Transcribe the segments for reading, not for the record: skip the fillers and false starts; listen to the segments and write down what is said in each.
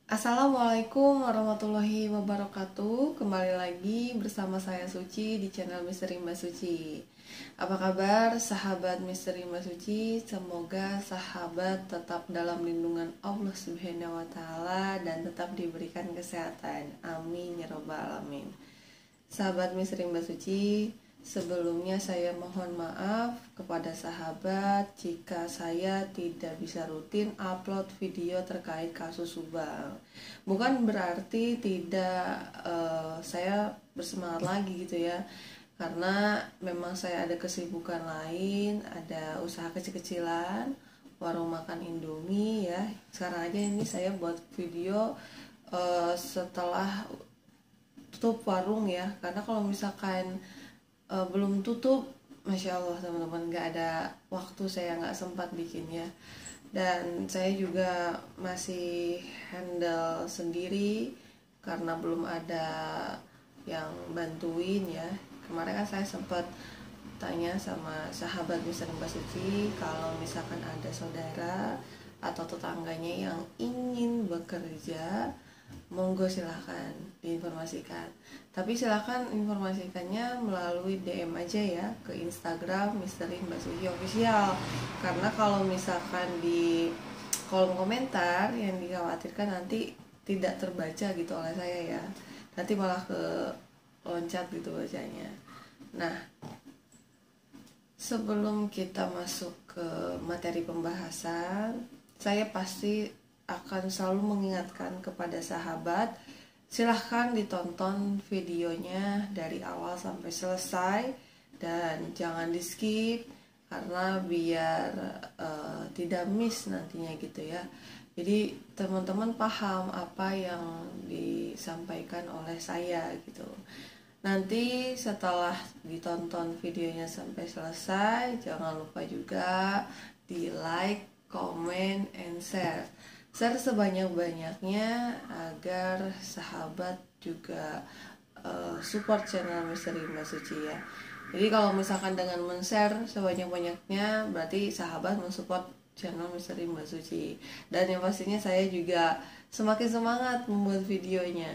Assalamualaikum warahmatullahi wabarakatuh. Kembali lagi bersama saya Suci di channel Misteri Mbak Suci. Apa kabar sahabat Misteri Mbak Suci? Semoga sahabat tetap dalam lindungan Allah Subhanahu wa taala dan tetap diberikan kesehatan. Amin ya rabbal alamin. Sahabat Misteri Mbak Suci, sebelumnya saya mohon maaf kepada sahabat jika saya tidak bisa rutin upload video terkait kasus Subang. Bukan berarti tidak saya bersemangat lagi gitu ya, karena memang saya ada kesibukan lain, ada usaha kecil-kecilan, warung makan Indomie ya. Sekarang aja ini saya buat video setelah tutup warung ya, karena kalau misalkan belum tutup, masya Allah teman-teman, nggak ada waktu, saya nggak sempat bikinnya. Dan saya juga masih handle sendiri karena belum ada yang bantuin ya. Kemarin kan saya sempat tanya sama sahabat Misteri Mbak Suci, kalau misalkan ada saudara atau tetangganya yang ingin bekerja, monggo silahkan diinformasikan. Tapi silahkan informasikannya melalui DM aja ya ke Instagram Misteri Mbak Suci Official. Karena kalau misalkan di kolom komentar, yang dikhawatirkan nanti tidak terbaca gitu oleh saya ya, nanti malah ke loncat gitu bacanya. Nah, sebelum kita masuk ke materi pembahasan, saya pasti akan selalu mengingatkan kepada sahabat, silahkan ditonton videonya dari awal sampai selesai dan jangan di skip, karena biar tidak miss nantinya gitu ya. Jadi teman-teman paham apa yang disampaikan oleh saya gitu. Nanti setelah ditonton videonya sampai selesai, jangan lupa juga di like, comment, and share. Share sebanyak-banyaknya agar sahabat juga support channel Misteri Mbak Suci ya. Jadi kalau misalkan dengan men-share sebanyak-banyaknya, berarti sahabat mensupport channel Misteri Mbak Suci. Dan yang pastinya saya juga semakin semangat membuat videonya.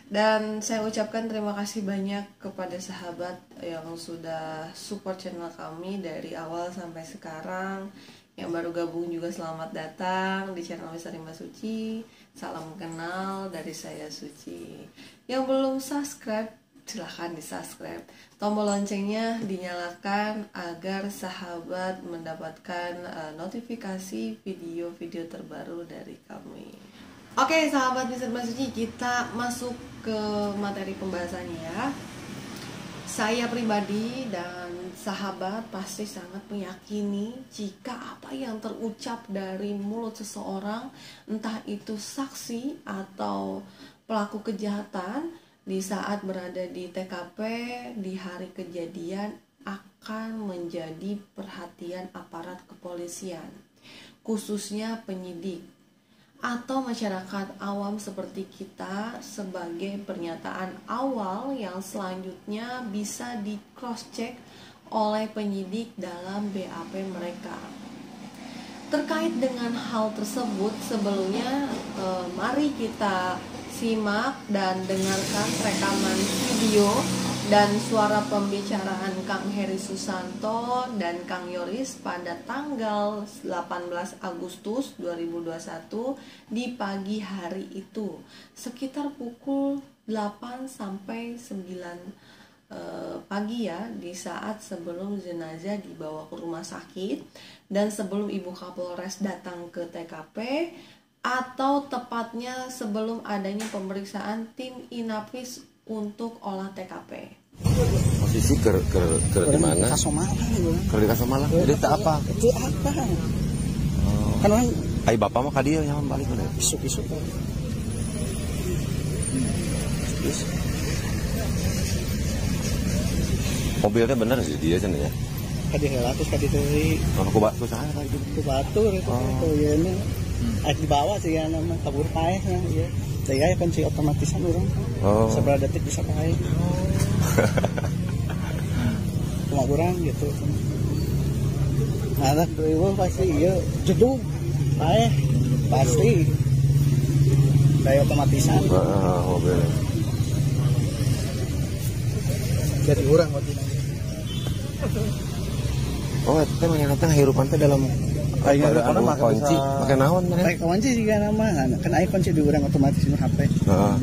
Dan saya ucapkan terima kasih banyak kepada sahabat yang sudah support channel kami dari awal sampai sekarang. Yang baru gabung juga selamat datang di channel Misteri Mbak Suci. Salam kenal dari saya Suci. Yang belum subscribe, silahkan di subscribe. Tombol loncengnya dinyalakan agar sahabat mendapatkan notifikasi video-video terbaru dari kami. Oke sahabat Misteri Mbak Suci, kita masuk ke materi pembahasannya ya. Saya pribadi dan sahabat pasti sangat meyakini jika apa yang terucap dari mulut seseorang, entah itu saksi atau pelaku kejahatan, di saat berada di TKP di hari kejadian akan menjadi perhatian aparat kepolisian, khususnya penyidik atau masyarakat awam seperti kita, sebagai pernyataan awal yang selanjutnya bisa di cross check oleh penyidik dalam BAP mereka. Terkait dengan hal tersebut, sebelumnya mari kita simak dan dengarkan rekaman video dan suara pembicaraan Kang Heri Susanto dan Kang Yoris pada tanggal 18 Agustus 2021 di pagi hari itu, sekitar pukul 8 sampai 9 pagi ya, di saat sebelum jenazah dibawa ke rumah sakit dan sebelum Ibu Kapolres datang ke TKP, atau tepatnya sebelum adanya pemeriksaan tim Inafis untuk olah TKP. Posisi ke di mana? Ke di Kasomalang. Jadi tak apa? Itu apa? Kan orang Ai bapak mah ka dieu nya balik mana? isuk-isuk. Mobilnya bener sih dia cenah ya. Kadi heula terus kadi deui. Kalau ku batu saha lagi. Ku batur itu ya ini. Dibawa sih ya nama kabur paeh ya. Saya kunci otomatisan orang. Oh. Seberapa detik bisa paeh. Cuma kurang gitu. Nah, pasti iya jedug paeh pasti. Kayak otomatisan. Mobil. Jadi orang waktu itu. Oh, itu kan yang datang hirupan teh dalam kunci, pakai naon mana? Pakai kunci juga nama, kan ai kunci di orang otomatis nu HP. Heeh.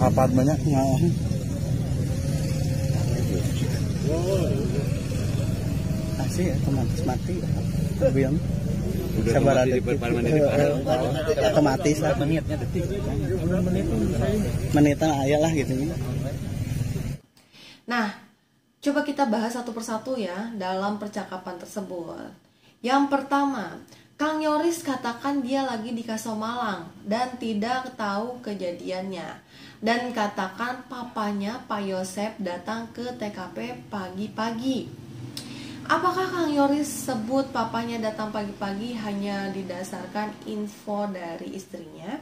Apa banyak ngawah. Asih otomatis mati. Biam. Sabar ada otomatis lah. Menitnya detik. Menitan aya lah gitu. Nah, coba kita bahas satu persatu ya dalam percakapan tersebut. Yang pertama, Kang Yoris katakan dia lagi di Kasomalang dan tidak tahu kejadiannya. Dan katakan papanya Pak Yosep datang ke TKP pagi-pagi. Apakah Kang Yoris sebut papanya datang pagi-pagi hanya didasarkan info dari istrinya?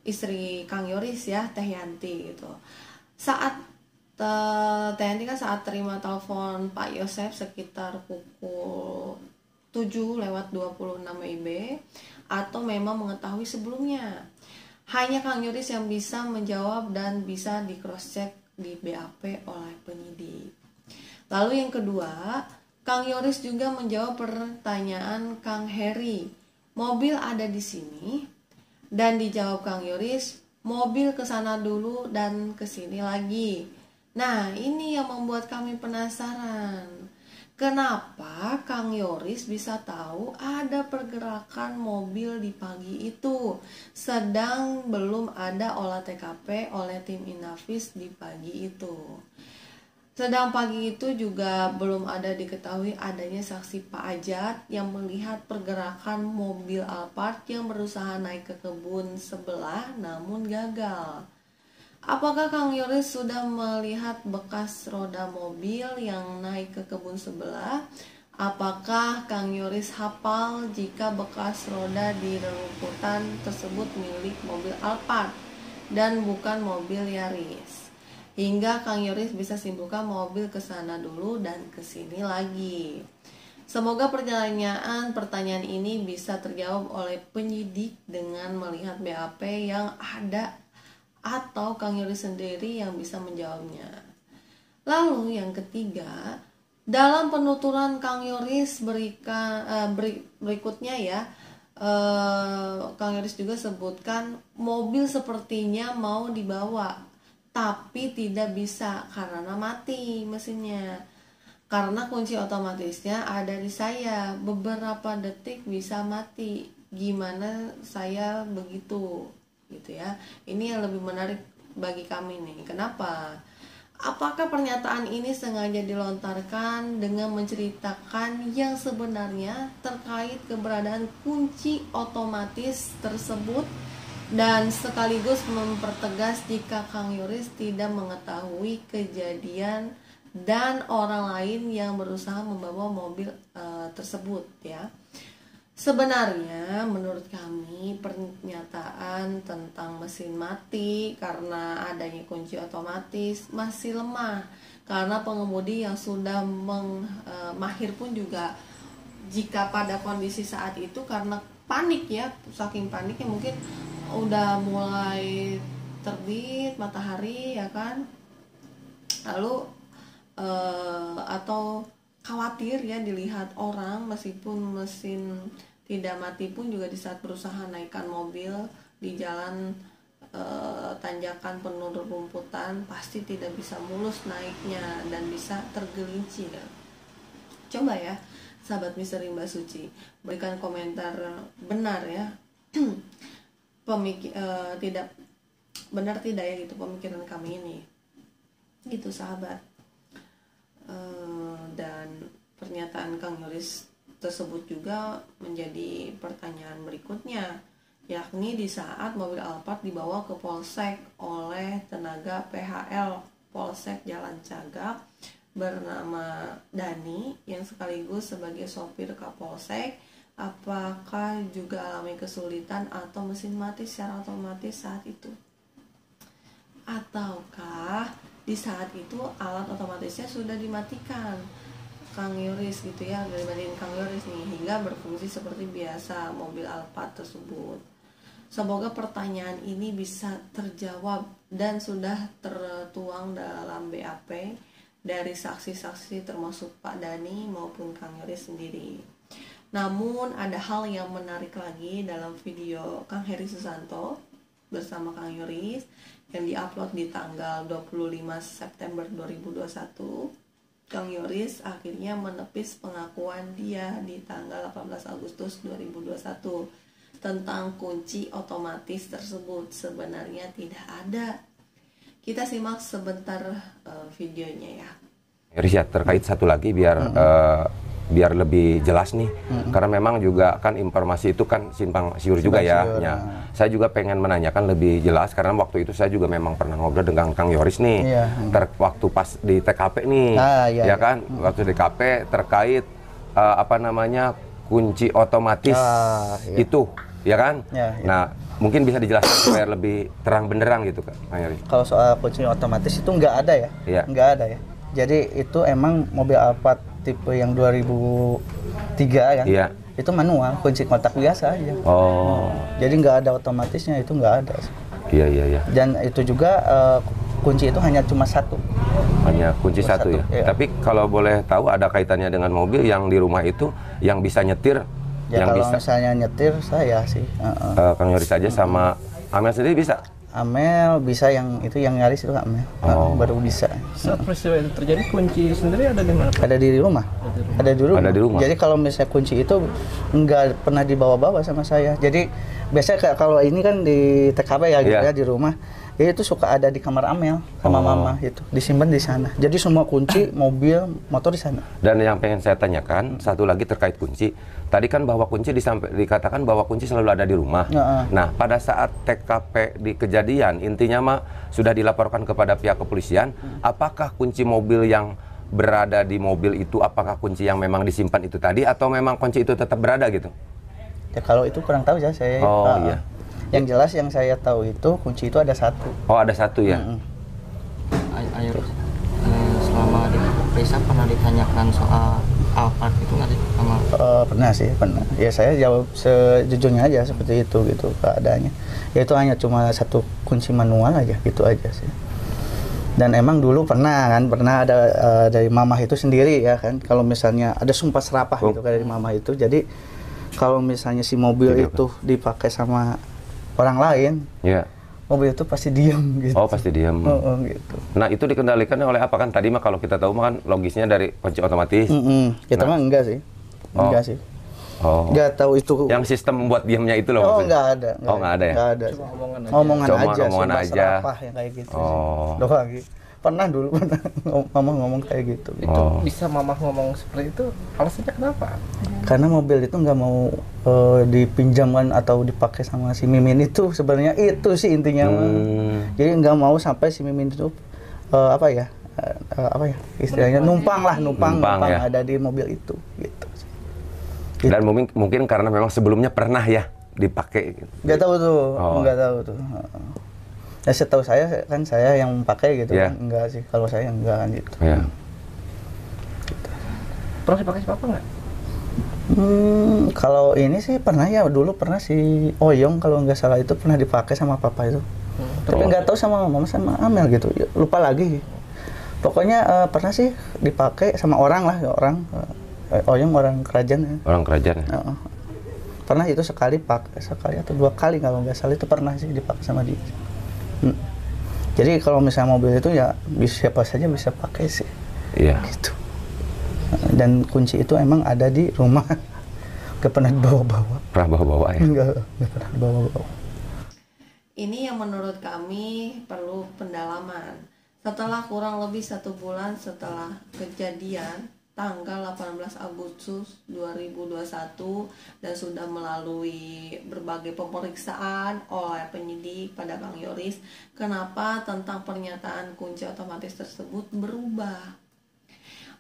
Istri Kang Yoris ya, Teh Yanti gitu. Saat TNT kan saat terima telepon Pak Yosep sekitar pukul 7:26 WIB atau memang mengetahui sebelumnya. Hanya Kang Yoris yang bisa menjawab dan bisa di cross check di BAP oleh penyidik. Lalu yang kedua, Kang Yoris juga menjawab pertanyaan Kang Heri. Mobil ada di sini dan dijawab Kang Yoris, mobil ke sana dulu dan ke sini lagi. Nah, ini yang membuat kami penasaran. Kenapa Kang Yoris bisa tahu ada pergerakan mobil di pagi itu, sedang belum ada olah TKP oleh tim Inavis di pagi itu. Sedang pagi itu juga belum ada diketahui adanya saksi Pak Ajat yang melihat pergerakan mobil Alphard yang berusaha naik ke kebun sebelah namun gagal. Apakah Kang Yoris sudah melihat bekas roda mobil yang naik ke kebun sebelah? Apakah Kang Yoris hafal jika bekas roda di rumputan tersebut milik mobil Alphard dan bukan mobil Yaris? Hingga Kang Yoris bisa simpulkan mobil ke sana dulu dan ke sini lagi. Semoga pertanyaan ini bisa terjawab oleh penyidik dengan melihat BAP yang ada atau Kang Yoris sendiri yang bisa menjawabnya. Lalu yang ketiga, dalam penuturan Kang Yoris berikutnya ya, Kang Yoris juga sebutkan mobil sepertinya mau dibawa tapi tidak bisa karena mati mesinnya. Karena kunci otomatisnya ada di saya, beberapa detik bisa mati. Gimana saya begitu? Gitu ya. Ini yang lebih menarik bagi kami nih. Kenapa? Apakah pernyataan ini sengaja dilontarkan dengan menceritakan yang sebenarnya terkait keberadaan kunci otomatis tersebut dan sekaligus mempertegas jika Kang Yoris tidak mengetahui kejadian dan orang lain yang berusaha membawa mobil tersebut ya. Sebenarnya menurut kami pernyataan tentang mesin mati karena adanya kunci otomatis masih lemah, karena pengemudi yang sudah mahir pun juga jika pada kondisi saat itu karena panik ya, saking paniknya mungkin udah mulai terbit matahari ya kan, lalu atau khawatir ya dilihat orang meskipun mesin tidak mati pun juga di saat berusaha naikkan mobil di jalan tanjakan penuh rumputan pasti tidak bisa mulus naiknya dan bisa tergelincir. Coba ya sahabat misteri Mbak Suci berikan komentar benar ya tidak benar tidak ya gitu pemikiran kami ini gitu sahabat. Dan pernyataan Kang Yoris tersebut juga menjadi pertanyaan berikutnya, yakni di saat mobil Alphard dibawa ke Polsek oleh tenaga PHL Polsek Jalan Cagak bernama Dani yang sekaligus sebagai sopir Kapolsek, apakah juga alami kesulitan atau mesin mati secara otomatis saat itu? Ataukah di saat itu alat otomatisnya sudah dimatikan Kang Yoris gitu ya, dibandingin Kang Yoris nih, hingga sehingga berfungsi seperti biasa mobil Alphard tersebut. Semoga pertanyaan ini bisa terjawab dan sudah tertuang dalam BAP dari saksi-saksi termasuk Pak Dani maupun Kang Yoris sendiri. Namun ada hal yang menarik lagi dalam video Kang Heri Susanto bersama Kang Yoris yang diupload di tanggal 25 September 2021. Kang Yoris akhirnya menepis pengakuan dia di tanggal 18 Agustus 2021 tentang kunci otomatis tersebut sebenarnya tidak ada. Kita simak sebentar videonya ya. Yoris ya, terkait satu lagi biar lebih jelas nih, karena memang juga kan informasi itu kan simpang siur juga ya. Saya juga pengen menanyakan lebih jelas karena waktu itu saya juga memang pernah ngobrol dengan Kang Yoris nih, waktu pas di TKP nih, ya kan, waktu di TKP terkait apa namanya kunci otomatis itu, ya kan. Nah, mungkin bisa dijelaskan supaya lebih terang benderang gitu Kang Yoris. Kalau soal kunci otomatis itu nggak ada ya, nggak ada ya. Jadi itu emang mobil Alphard tipe yang 2003 kan, itu manual, kunci kontak biasa aja. Jadi nggak ada otomatisnya, itu nggak ada. Iya. Dan itu juga kunci itu hanya cuma satu. Hanya kunci satu ya. Tapi kalau boleh tahu ada kaitannya dengan mobil yang di rumah itu yang bisa nyetir? Ya yang kalau bisa misalnya nyetir saya sih. Kang Yoris aja sama Amel sendiri bisa? Amel bisa, yang itu yang Yaris itu Amel baru bisa. Saat peristiwa itu terjadi kunci sendiri ada di mana? Ada di rumah. Ada di rumah. Jadi kalau misalnya kunci itu nggak pernah dibawa-bawa sama saya. Jadi biasanya kalau ini kan di TKP ya gitu ya, di rumah. Itu suka ada di kamar Amel sama mama, itu disimpan di sana. Jadi semua kunci mobil, motor di sana. Dan yang pengen saya tanyakan satu lagi terkait kunci. Tadi kan bahwa kunci dikatakan bahwa kunci selalu ada di rumah. Nah, pada saat TKP di kejadian, intinya mah sudah dilaporkan kepada pihak kepolisian. Apakah kunci mobil yang berada di mobil itu, apakah kunci yang memang disimpan itu tadi, atau memang kunci itu tetap berada gitu? Ya kalau itu kurang tahu ya saya. Iya. Yang jelas yang saya tahu itu kunci itu ada satu. Ada satu ya. Ayo, selama diperiksa pernah ditanyakan soal Alphard itu nggak sih sama? Pernah sih, pernah. Ya saya jawab sejujurnya aja seperti itu gitu keadaannya. Ya itu hanya cuma satu kunci manual aja, gitu aja sih. Dan emang dulu pernah ada dari mama itu sendiri ya kan. Kalau misalnya ada sumpah serapah gitu dari mama itu. Jadi kalau misalnya si mobil itu dipakai sama orang lain, mobil itu pasti diam gitu. Pasti diam. Gitu. Nah, itu dikendalikan oleh apa kan? Tadi mah kalau kita tahu mah kan logisnya dari kunci otomatis. Kita mah enggak sih. Enggak sih. Enggak tahu itu. Yang sistem membuat diamnya itu loh maksudnya. Enggak ada. Enggak ada ya? Enggak ada. Omongan aja. Serapah yang kayak gitu. Doang gitu. Pernah mama ngomong kayak gitu. Itu bisa mama ngomong seperti itu, alasannya kenapa? Karena mobil itu nggak mau dipinjamkan atau dipakai sama si Mimin itu, sebenarnya itu sih intinya. Jadi nggak mau sampai si Mimin itu istilahnya numpang ya, ada di mobil itu gitu. Dan mungkin karena memang sebelumnya pernah ya dipakai gitu. Nggak tahu tuh. Ya setahu saya kan saya yang pakai gitu kan. Enggak sih, kalau saya enggak kan gitu. Gitu. Pernah dipakai siapa enggak? Kalau ini sih pernah ya, dulu pernah si Oyong kalau nggak salah itu pernah dipakai sama papa itu. Tapi nggak tahu sama mama sama Amel gitu, lupa lagi. Pokoknya pernah sih dipakai sama orang lah, Oyong orang kerajaan ya. Orang kerajaan ya? Pernah itu sekali atau 2 kali kalau nggak salah itu pernah sih dipakai sama dia. Jadi kalau misalnya mobil itu ya siapa saja bisa pakai sih. Gitu. Dan kunci itu emang ada di rumah. Gak pernah dibawa-bawa. Pernah bawa-bawa ya? Enggak pernah dibawa-bawa. Ini yang menurut kami perlu pendalaman. Setelah kurang lebih 1 bulan setelah kejadian tanggal 18 Agustus 2021 dan sudah melalui berbagai pemeriksaan oleh penyidik pada Kang Yoris, kenapa tentang pernyataan kunci otomatis tersebut berubah?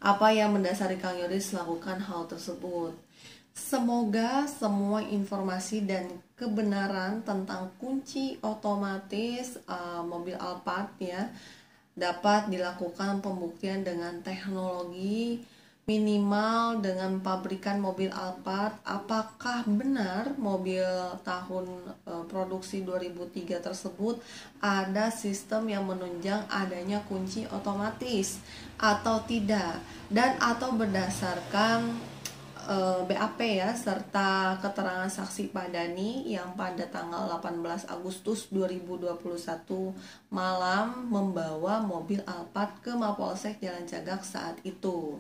Apa yang mendasari Kang Yoris melakukan hal tersebut? Semoga semua informasi dan kebenaran tentang kunci otomatis mobil Alphard ya dapat dilakukan pembuktian dengan teknologi minimal dengan pabrikan mobil Alphard. Apakah benar mobil tahun produksi 2003 tersebut ada sistem yang menunjang adanya kunci otomatis atau tidak, dan atau berdasarkan BAP ya, serta keterangan saksi Pak Dani yang pada tanggal 18 Agustus 2021 malam membawa mobil Alphard ke Mapolsek Jalan Cagak saat itu.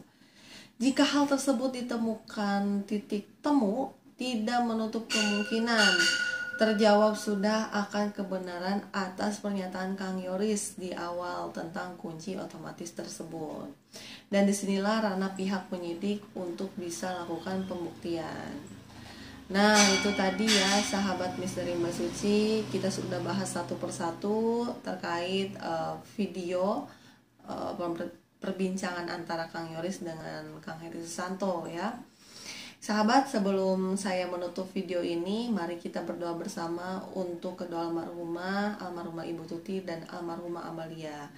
Jika hal tersebut ditemukan titik temu, tidak menutup kemungkinan terjawab sudah akan kebenaran atas pernyataan Kang Yoris di awal tentang kunci otomatis tersebut. Dan disinilah ranah pihak penyidik untuk bisa lakukan pembuktian. Nah, itu tadi ya sahabat misteri Mbak Suci, kita sudah bahas satu persatu terkait video perbincangan antara Kang Yoris dengan Kang Heri Susanto ya. Sahabat, sebelum saya menutup video ini, mari kita berdoa bersama untuk kedua almarhumah Ibu Tuti dan almarhumah Amalia.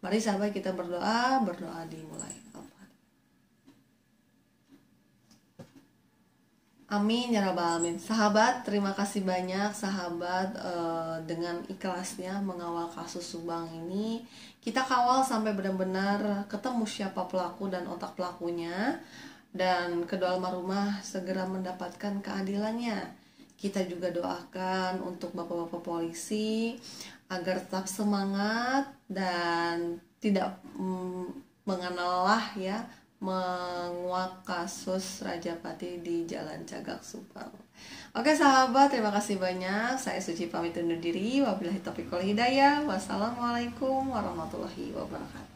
Mari sahabat kita berdoa dimulai. Amin ya rabbal alamin. Sahabat, terima kasih banyak sahabat dengan ikhlasnya mengawal kasus Subang ini. Kita kawal sampai benar-benar ketemu siapa pelaku dan otak pelakunya, dan kedua almarhumah segera mendapatkan keadilannya. Kita juga doakan untuk bapak-bapak polisi agar tetap semangat dan tidak mengenalah ya menguak kasus Rajapati di Jalan Cagak Subang. Oke sahabat, terima kasih banyak. Saya Suci pamit undur diri. Wabillahi taufiq wal hidayah. Wassalamualaikum warahmatullahi wabarakatuh.